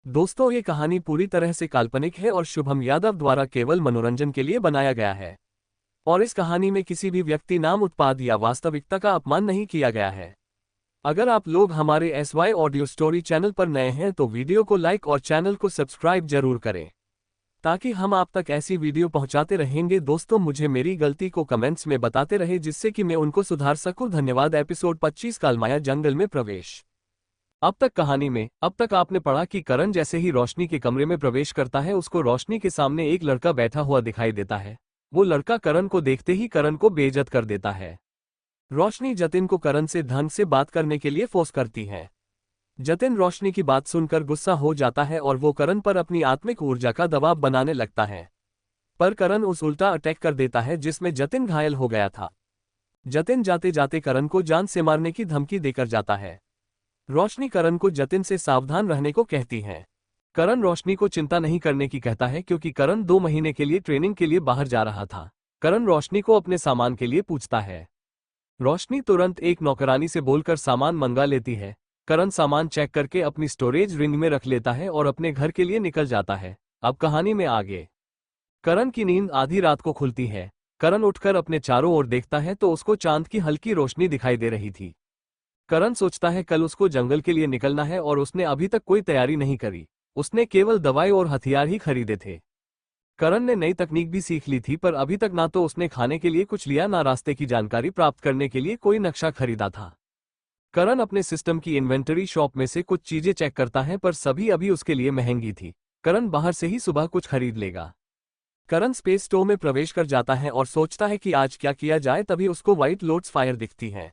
दोस्तों, ये कहानी पूरी तरह से काल्पनिक है और शुभम यादव द्वारा केवल मनोरंजन के लिए बनाया गया है। और इस कहानी में किसी भी व्यक्ति, नाम, उत्पाद या वास्तविकता का अपमान नहीं किया गया है। अगर आप लोग हमारे SY ऑडियो स्टोरी चैनल पर नए हैं तो वीडियो को लाइक और चैनल को सब्सक्राइब जरूर करें, ताकि हम आप तक ऐसी वीडियो पहुंचाते रहेंगे। दोस्तों, मुझे मेरी गलती को कमेंट्स में बताते रहे जिससे कि मैं उनको सुधार सकूं। धन्यवाद। एपिसोड 25, कालमाया जंगल में प्रवेश। अब तक कहानी में आपने पढ़ा कि करण जैसे ही रोशनी के कमरे में प्रवेश करता है, उसको रोशनी के सामने एक लड़का बैठा हुआ दिखाई देता है। वो लड़का करण को देखते ही करण को बेइज्जत कर देता है। रोशनी जतिन को करण से ढंग से बात करने के लिए फोर्स करती है। जतिन रोशनी की बात सुनकर गुस्सा हो जाता है और वो करण पर अपनी आत्मिक ऊर्जा का दबाव बनाने लगता है, पर करण उस उल्टा अटैक कर देता है जिसमें जतिन घायल हो गया था। जतिन जाते जाते करण को जान से मारने की धमकी देकर जाता है। रोशनी करण को जतिन से सावधान रहने को कहती है। करण रोशनी को चिंता नहीं करने की कहता है क्योंकि करण 2 महीने के लिए ट्रेनिंग के लिए बाहर जा रहा था। करण रोशनी को अपने सामान के लिए पूछता है। रोशनी तुरंत एक नौकरानी से बोलकर सामान मंगा लेती है। करण सामान चेक करके अपनी स्टोरेज रिंग में रख लेता है और अपने घर के लिए निकल जाता है। अब कहानी में आगे। करण की नींद आधी रात को खुलती है। करण उठकर अपने चारों ओर देखता है तो उसको चांद की हल्की रोशनी दिखाई दे रही थी। करण सोचता है कल उसको जंगल के लिए निकलना है और उसने अभी तक कोई तैयारी नहीं करी। उसने केवल दवाई और हथियार ही खरीदे थे। करण ने नई तकनीक भी सीख ली थी, पर अभी तक ना तो उसने खाने के लिए कुछ लिया, ना रास्ते की जानकारी प्राप्त करने के लिए कोई नक्शा खरीदा था। करण अपने सिस्टम की इन्वेंटरी शॉप में से कुछ चीजें चेक करता है, पर सभी अभी उसके लिए महंगी थी। करण बाहर से ही सुबह कुछ खरीद लेगा। करण स्पेस स्टोर में प्रवेश कर जाता है और सोचता है कि आज क्या किया जाए। तभी उसको व्हाइट लोड्स फायर दिखती है।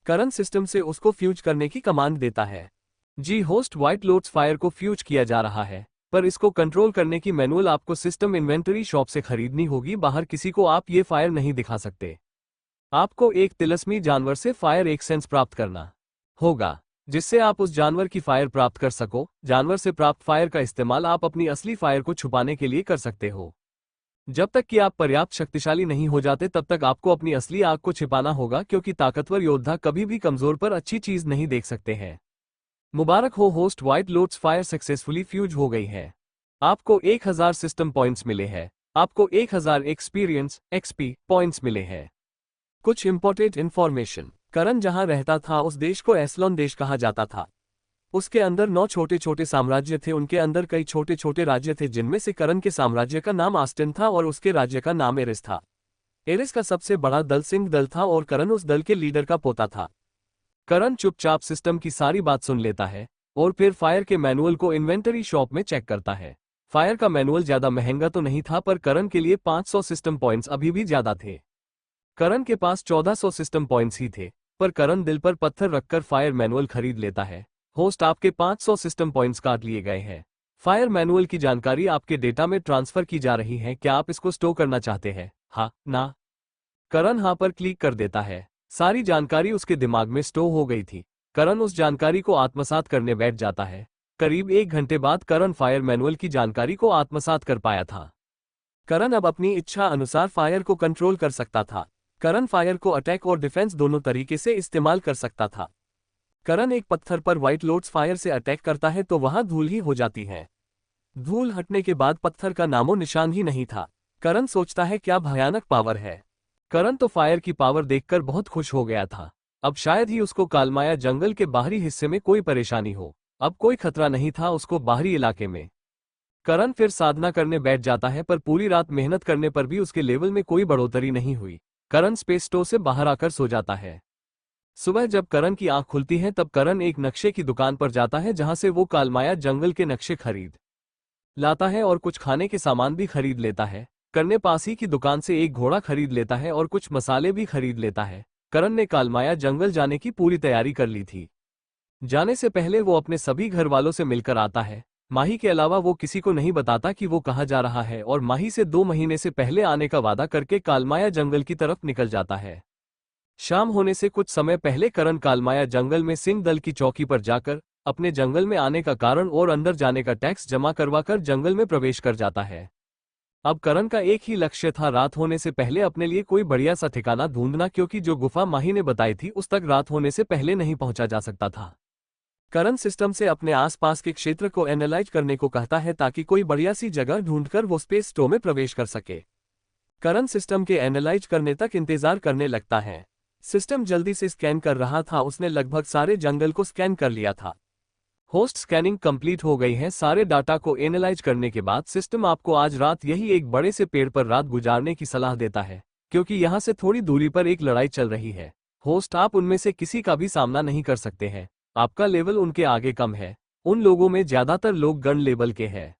करण सिस्टम से उसको फ्यूज करने की कमांड देता है। जी होस्ट, व्हाइट लोड्स फायर को फ्यूज किया जा रहा है, पर इसको कंट्रोल करने की मैनुअल आपको सिस्टम इन्वेंटरी शॉप से खरीदनी होगी। बाहर किसी को आप ये फायर नहीं दिखा सकते। आपको एक तिलस्मी जानवर से फायर एक्सेंस प्राप्त करना होगा, जिससे आप उस जानवर की फायर प्राप्त कर सको। जानवर से प्राप्त फायर का इस्तेमाल आप अपनी असली फायर को छुपाने के लिए कर सकते हो। जब तक कि आप पर्याप्त शक्तिशाली नहीं हो जाते तब तक आपको अपनी असली आग को छिपाना होगा, क्योंकि ताकतवर योद्धा कभी भी कमजोर पर अच्छी चीज नहीं देख सकते हैं। मुबारक हो host, white loads fire successfully fuse हो गई है। आपको 1000 सिस्टम पॉइंट्स मिले हैं। आपको 1000 एक्सपीरियंस XP पॉइंट्स मिले हैं। कुछ इंपॉर्टेंट इन्फॉर्मेशन। करण जहां रहता था उस देश को एस्लोन देश कहा जाता था। उसके अंदर 9 छोटे छोटे साम्राज्य थे। उनके अंदर कई छोटे छोटे राज्य थे, जिनमें से करण के साम्राज्य का नाम आस्टिन था और उसके राज्य का नाम एरिस था। एरिस का सबसे बड़ा दल सिंह दल था और करण उस दल के लीडर का पोता था। करण चुपचाप सिस्टम की सारी बात सुन लेता है और फिर फायर के मैनुअल को इन्वेंटरी शॉप में चेक करता है। फायर का मैनुअल ज्यादा महंगा तो नहीं था, पर करण के लिए 500 सिस्टम पॉइंट्स अभी भी ज्यादा थे। करण के पास 1400 सिस्टम पॉइंट्स ही थे, पर करण दिल पर पत्थर रखकर फायर मैनुअल खरीद लेता है। होस्ट, आपके 500 सिस्टम पॉइंट्स काट लिए गए हैं। फायर मैनुअल की जानकारी आपके डेटा में ट्रांसफर की जा रही है। क्या आप इसको स्टोर करना चाहते हैं? हाँ, ना? करण हाँ पर क्लिक कर देता है। सारी जानकारी उसके दिमाग में स्टोर हो गई थी। करण उस जानकारी को आत्मसात करने बैठ जाता है। करीब 1 घंटे बाद करण फायर मैनुअल की जानकारी को आत्मसात कर पाया था। करण अब अपनी इच्छा अनुसार फायर को कंट्रोल कर सकता था। करण फायर को अटैक और डिफेंस दोनों तरीके से इस्तेमाल कर सकता था। करण एक पत्थर पर व्हाइट लोड्स फायर से अटैक करता है तो वहां धूल ही हो जाती है। धूल हटने के बाद पत्थर का नामो निशान ही नहीं था। करण सोचता है क्या भयानक पावर है। करण तो फायर की पावर देखकर बहुत खुश हो गया था। अब शायद ही उसको कालमाया जंगल के बाहरी हिस्से में कोई परेशानी हो। अब कोई खतरा नहीं था उसको बाहरी इलाके में। करण फिर साधना करने बैठ जाता है, पर पूरी रात मेहनत करने पर भी उसके लेवल में कोई बढ़ोतरी नहीं हुई। करण स्पेस स्टोर से बाहर आकर सो जाता है। सुबह जब करण की आंख खुलती है तब करण एक नक्शे की दुकान पर जाता है, जहां से वो कालमाया जंगल के नक्शे खरीद लाता है और कुछ खाने के सामान भी खरीद लेता है। करण पास ही की दुकान से एक घोड़ा खरीद लेता है और कुछ मसाले भी खरीद लेता है। करण ने कालमाया जंगल जाने की पूरी तैयारी कर ली थी। जाने से पहले वो अपने सभी घर वालों से मिलकर आता है। माही के अलावा वो किसी को नहीं बताता कि वो कहाँ जा रहा है, और माही से 2 महीने से पहले आने का वादा करके कालमाया जंगल की तरफ निकल जाता है। शाम होने से कुछ समय पहले करण कालमाया जंगल में सिंह दल की चौकी पर जाकर अपने जंगल में आने का कारण और अंदर जाने का टैक्स जमा करवाकर जंगल में प्रवेश कर जाता है। अब करण का एक ही लक्ष्य था, रात होने से पहले अपने लिए कोई बढ़िया सा ठिकाना ढूंढना, क्योंकि जो गुफा माही ने बताई थी उस तक रात होने से पहले नहीं पहुंचा जा सकता था। करण सिस्टम से अपने आसपास के क्षेत्र को एनालाइज करने को कहता है ताकि कोई बढ़िया सी जगह ढूंढकर वो स्पेस स्टोर में प्रवेश कर सके। करण सिस्टम के एनालाइज करने तक इंतजार करने लगता है। सिस्टम जल्दी से स्कैन कर रहा था, उसने लगभग सारे जंगल को स्कैन कर लिया था। होस्ट स्कैनिंग कंप्लीट हो गई है। सारे डाटा को एनालाइज करने के बाद सिस्टम आपको आज रात यही एक बड़े से पेड़ पर रात गुजारने की सलाह देता है, क्योंकि यहाँ से थोड़ी दूरी पर एक लड़ाई चल रही है। होस्ट, आप उनमें से किसी का भी सामना नहीं कर सकते हैं, आपका लेवल उनके आगे कम है। उन लोगों में ज्यादातर लोग गन लेवल के हैं।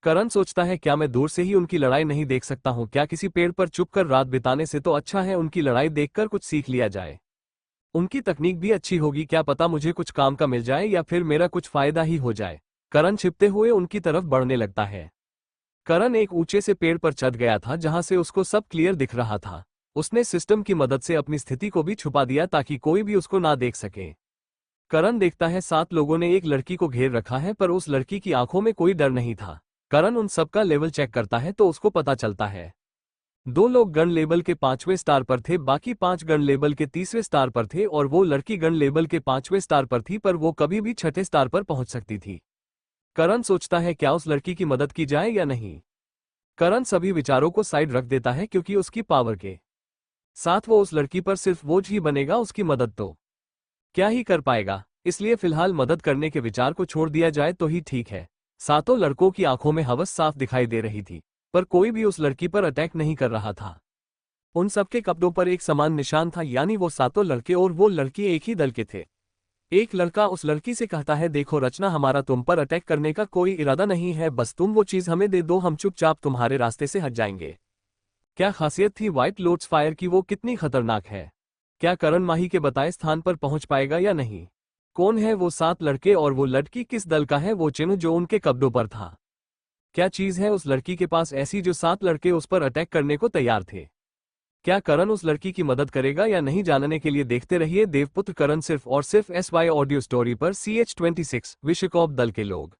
करण सोचता है, क्या मैं दूर से ही उनकी लड़ाई नहीं देख सकता हूँ? क्या किसी पेड़ पर चुपकर रात बिताने से तो अच्छा है उनकी लड़ाई देखकर कुछ सीख लिया जाए। उनकी तकनीक भी अच्छी होगी, क्या पता मुझे कुछ काम का मिल जाए या फिर मेरा कुछ फायदा ही हो जाए। करण छिपते हुए उनकी तरफ बढ़ने लगता है। करण एक ऊंचे से पेड़ पर चढ़ गया था जहां से उसको सब क्लियर दिख रहा था। उसने सिस्टम की मदद से अपनी स्थिति को भी छुपा दिया ताकि कोई भी उसको ना देख सके। करण देखता है 7 लोगों ने एक लड़की को घेर रखा है, पर उस लड़की की आंखों में कोई डर नहीं था। करण उन सबका लेवल चेक करता है तो उसको पता चलता है 2 लोग गन लेवल के 5वें स्टार पर थे, बाकी 5 गन लेवल के 30वें स्टार पर थे और वो लड़की गन लेवल के 5वें स्टार पर थी, पर वो कभी भी 6ठे स्टार पर पहुंच सकती थी। करण सोचता है, क्या उस लड़की की मदद की जाए या नहीं। करण सभी विचारों को साइड रख देता है क्योंकि उसकी पावर के साथ वो उस लड़की पर सिर्फ बोझ ही बनेगा, उसकी मदद तो क्या ही कर पाएगा। इसलिए फिलहाल मदद करने के विचार को छोड़ दिया जाए तो ही ठीक है। 7 लड़कों की आंखों में हवस साफ दिखाई दे रही थी, पर कोई भी उस लड़की पर अटैक नहीं कर रहा था। उन सबके कपड़ों पर एक समान निशान था, यानी वो 7 लड़के और वो लड़की एक ही दल के थे। एक लड़का उस लड़की से कहता है, देखो रचना, हमारा तुम पर अटैक करने का कोई इरादा नहीं है, बस तुम वो चीज हमें दे दो, हम चुपचाप तुम्हारे रास्ते से हट जाएंगे। क्या खासियत थी व्हाइट लोटस फायर की, वो कितनी खतरनाक है। क्या करण माही के बताए स्थान पर पहुंच पाएगा या नहीं? कौन है वो 7 लड़के और वो लड़की किस दल का है? वो चिन्ह जो उनके कपड़ों पर था, क्या चीज है उस लड़की के पास ऐसी जो 7 लड़के उस पर अटैक करने को तैयार थे? क्या करण उस लड़की की मदद करेगा या नहीं, जानने के लिए देखते रहिए देवपुत्र करण सिर्फ और सिर्फ SY ऑडियो स्टोरी पर। CH26 विश्वकॉप दल के लोग।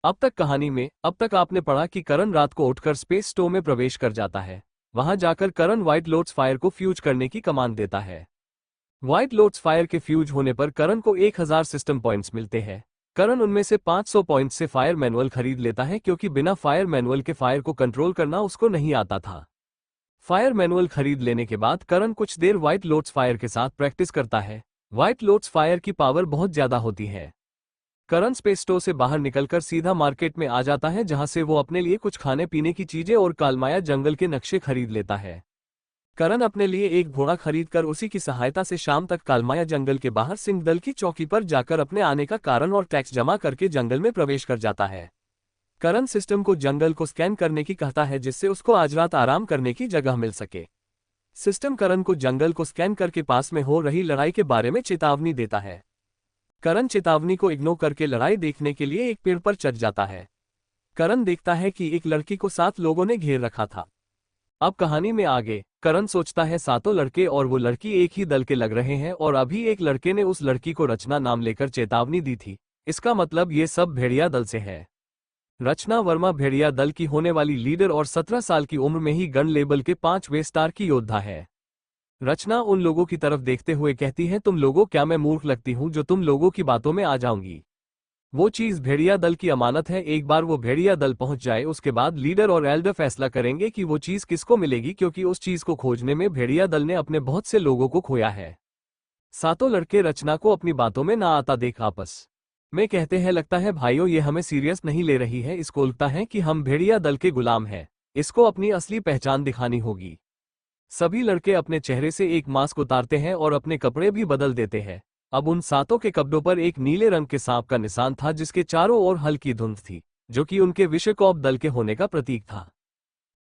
अब तक कहानी में आपने पढ़ा कि करण रात को उठकर स्पेस स्टोर में प्रवेश कर जाता है। वहां जाकर करण व्हाइट लोटस फायर को फ्यूज करने की कमांड देता है। व्हाइट लोटस फायर के फ्यूज होने पर करण को 1000 सिस्टम पॉइंट्स मिलते हैं। करण उनमें से 500 पॉइंट्स से फायर मैनुअल खरीद लेता है, क्योंकि बिना फायर मैनुअल के फायर को कंट्रोल करना उसको नहीं आता था। फायर मैनुअल खरीद लेने के बाद करण कुछ देर व्हाइट लोटस फायर के साथ प्रैक्टिस करता है। व्हाइट लोटस फायर की पावर बहुत ज्यादा होती है। करण स्पेस स्टोर से बाहर निकलकर सीधा मार्केट में आ जाता है, जहां से वो अपने लिए कुछ खाने पीने की चीजें और कालमाया जंगल के नक्शे खरीद लेता है। करण अपने लिए एक घोड़ा खरीदकर उसी की सहायता से शाम तक कालमाया जंगल के बाहर सिंह दल की चौकी पर जाकर अपने आने का कारण और टैक्स जमा करके जंगल में प्रवेश कर जाता है। करण सिस्टम को जंगल को स्कैन करने की कहता है, जिससे उसको आज रात आराम करने की जगह मिल सके। सिस्टम करण को जंगल को स्कैन करके पास में हो रही लड़ाई के बारे में चेतावनी देता है। करण चेतावनी को इग्नोर करके लड़ाई देखने के लिए एक पेड़ पर चढ़ जाता है। करण देखता है कि एक लड़की को 7 लोगों ने घेर रखा था। अब कहानी में आगे करण सोचता है 7 लड़के और वो लड़की एक ही दल के लग रहे हैं, और अभी एक लड़के ने उस लड़की को रचना नाम लेकर चेतावनी दी थी। इसका मतलब ये सब भेड़िया दल से है। रचना वर्मा भेड़िया दल की होने वाली लीडर और 17 साल की उम्र में ही गन लेवल के 5वें स्टार की योद्धा है। रचना उन लोगों की तरफ देखते हुए कहती है, तुम लोगों, क्या मैं मूर्ख लगती हूँ जो तुम लोगों की बातों में आ जाऊंगी? वो चीज भेड़िया दल की अमानत है। एक बार वो भेड़िया दल पहुंच जाए उसके बाद लीडर और एल्डर फैसला करेंगे कि वो चीज किसको मिलेगी, क्योंकि उस चीज को खोजने में भेड़िया दल ने अपने बहुत से लोगों को खोया है। 7 लड़के रचना को अपनी बातों में ना आता देख आपस में कहते हैं, लगता है भाइयों ये हमें सीरियस नहीं ले रही है, इसको लगता है कि हम भेड़िया दल के गुलाम हैं, इसको अपनी असली पहचान दिखानी होगी। सभी लड़के अपने चेहरे से एक मास्क उतारते हैं और अपने कपड़े भी बदल देते हैं। अब उन 7 के कपड़ों पर एक नीले रंग के सांप का निशान था, जिसके चारों ओर हल्की धुंध थी, जो कि उनके विश्वकॉप दल के होने का प्रतीक था।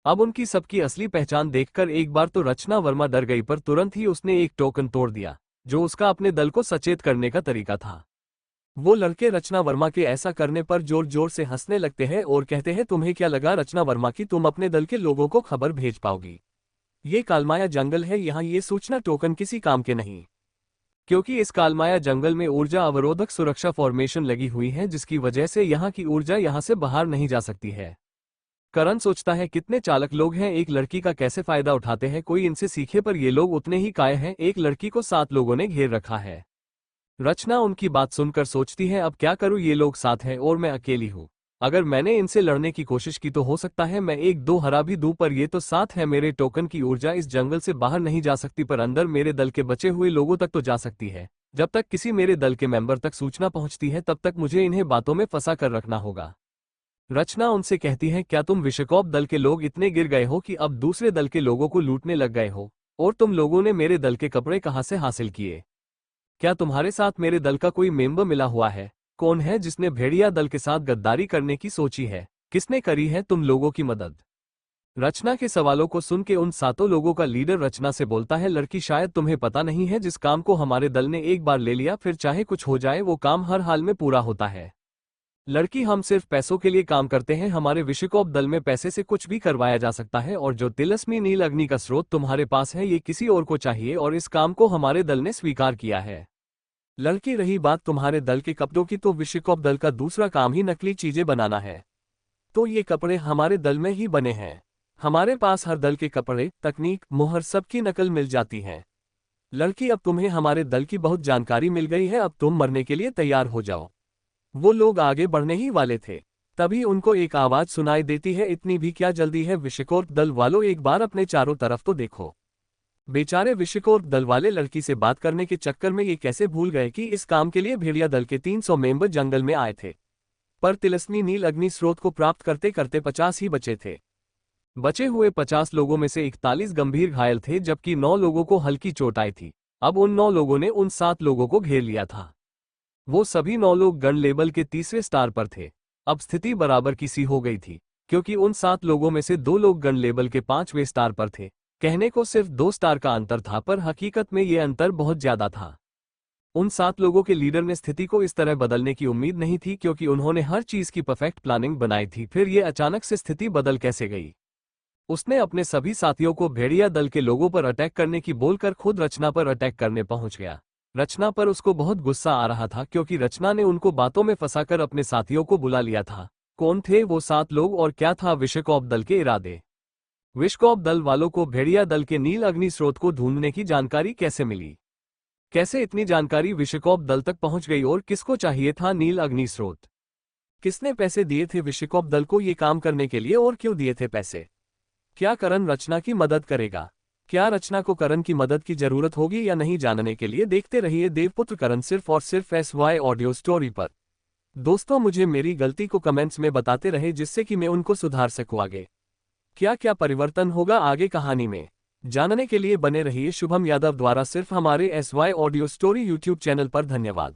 अब उनकी सबकी असली पहचान देखकर एक बार तो रचना वर्मा डर गई, पर तुरंत ही उसने एक टोकन तोड़ दिया, जो उसका अपने दल को सचेत करने का तरीका था। वो लड़के रचना वर्मा के ऐसा करने पर जोर जोर से हंसने लगते हैं और कहते हैं, तुम्हें क्या लगा रचना वर्मा की तुम अपने दल के लोगों को खबर भेज पाओगी? ये कालमाया जंगल है, यहाँ ये सूचना टोकन किसी काम के नहीं, क्योंकि इस कालमाया जंगल में ऊर्जा अवरोधक सुरक्षा फॉर्मेशन लगी हुई है, जिसकी वजह से यहाँ की ऊर्जा यहाँ से बाहर नहीं जा सकती है। करण सोचता है, कितने चालक लोग हैं, एक लड़की का कैसे फायदा उठाते हैं, कोई इनसे सीखे, पर ये लोग उतने ही कायर हैं। एक लड़की को 7 लोगों ने घेर रखा है। रचना उनकी बात सुनकर सोचती है, अब क्या करूं, ये लोग साथ हैं और मैं अकेली हूं। अगर मैंने इनसे लड़ने की कोशिश की तो हो सकता है मैं एक दो हरा भी दूं, पर ये तो साथ है। मेरे टोकन की ऊर्जा इस जंगल से बाहर नहीं जा सकती, पर अंदर मेरे दल के बचे हुए लोगों तक तो जा सकती है। जब तक किसी मेरे दल के मेंबर तक सूचना पहुंचती है तब तक मुझे इन्हें बातों में फंसा कर रखना होगा। रचना उनसे कहती है, क्या तुम विश्वकोप दल के लोग इतने गिर गए हो कि अब दूसरे दल के लोगों को लूटने लग गए हो? और तुम लोगों ने मेरे दल के कपड़े कहां से हासिल किए? क्या तुम्हारे साथ मेरे दल का कोई मेंबर मिला हुआ है? कौन है जिसने भेड़िया दल के साथ गद्दारी करने की सोची है? किसने करी है तुम लोगों की मदद? रचना के सवालों को सुन के उन सातों लोगों का लीडर रचना से बोलता है, लड़की, शायद तुम्हें पता नहीं है, जिस काम को हमारे दल ने एक बार ले लिया फिर चाहे कुछ हो जाए वो काम हर हाल में पूरा होता है। लड़की, हम सिर्फ पैसों के लिए काम करते हैं। हमारे विश्वकोप दल में पैसे से कुछ भी करवाया जा सकता है, और जो तिलस्मी नील अग्नि का स्रोत तुम्हारे पास है ये किसी और को चाहिए, और इस काम को हमारे दल ने स्वीकार किया है। लड़की, रही बात तुम्हारे दल के कपड़ों की, तो विश्वकोप दल का दूसरा काम ही नकली चीजें बनाना है। तो ये कपड़े हमारे दल में ही बने हैं। हमारे पास हर दल के कपड़े, तकनीक, मुहर सबकी नकल मिल जाती है। लड़की, अब तुम्हें हमारे दल की बहुत जानकारी मिल गई है, अब तुम मरने के लिए तैयार हो जाओ। वो लोग आगे बढ़ने ही वाले थे, तभी उनको एक आवाज सुनाई देती है, इतनी भी क्या जल्दी है विश्वकोप दल वालों, एक बार अपने चारों तरफ तो देखो। बेचारे विश्वकोप दल वाले लड़की से बात करने के चक्कर में ये कैसे भूल गए कि इस काम के लिए भेड़िया दल के 300 मेंबर जंगल में आए थे। पर तिलस्मी नील अग्नि स्रोत को प्राप्त करते करते 50 ही बचे थे। बचे हुए 50 लोगों में से 41 गंभीर घायल थे, जबकि 9 लोगों को हल्की चोट आई थी। अब उन 9 लोगों ने उन 7 लोगों को घेर लिया था। वो सभी 9 लोग गन लेवल के तीसरे स्टार पर थे। अब स्थिति बराबर की सी हो गई थी, क्योंकि उन 7 लोगों में से 2 लोग गन लेवल के 5वें स्टार पर थे। कहने को सिर्फ 2 स्टार का अंतर था, पर हकीकत में ये अंतर बहुत ज्यादा था। उन 7 लोगों के लीडर ने स्थिति को इस तरह बदलने की उम्मीद नहीं थी, क्योंकि उन्होंने हर चीज की परफेक्ट प्लानिंग बनाई थी। फिर ये अचानक से स्थिति बदल कैसे गई? उसने अपने सभी साथियों को भेड़िया दल के लोगों पर अटैक करने की बोलकर खुद रचना पर अटैक करने पहुंच गया। रचना पर उसको बहुत गुस्सा आ रहा था, क्योंकि रचना ने उनको बातों में फंसाकर अपने साथियों को बुला लिया था। कौन थे वो 7 लोग और क्या था विश्वकोप दल के इरादे? विश्वकोप दल वालों को भेड़िया दल के नील अग्नि स्रोत को ढूंढने की जानकारी कैसे मिली? कैसे इतनी जानकारी विश्वकोप दल तक पहुंच गई, और किसको चाहिए था नील अग्नि स्रोत? किसने पैसे दिए थे विश्वकोप दल को ये काम करने के लिए, और क्यों दिए थे पैसे? क्या करण रचना की मदद करेगा? क्या रचना को करण की मदद की जरूरत होगी या नहीं, जानने के लिए देखते रहिए देवपुत्र करण सिर्फ और सिर्फ SY ऑडियो स्टोरी पर। दोस्तों, मुझे मेरी गलती को कमेंट्स में बताते रहे, जिससे कि मैं उनको सुधार सकूं आगे। क्या क्या परिवर्तन होगा आगे कहानी में, जानने के लिए बने रहिए शुभम यादव द्वारा सिर्फ हमारे SY audio story YouTube channel पर। धन्यवाद।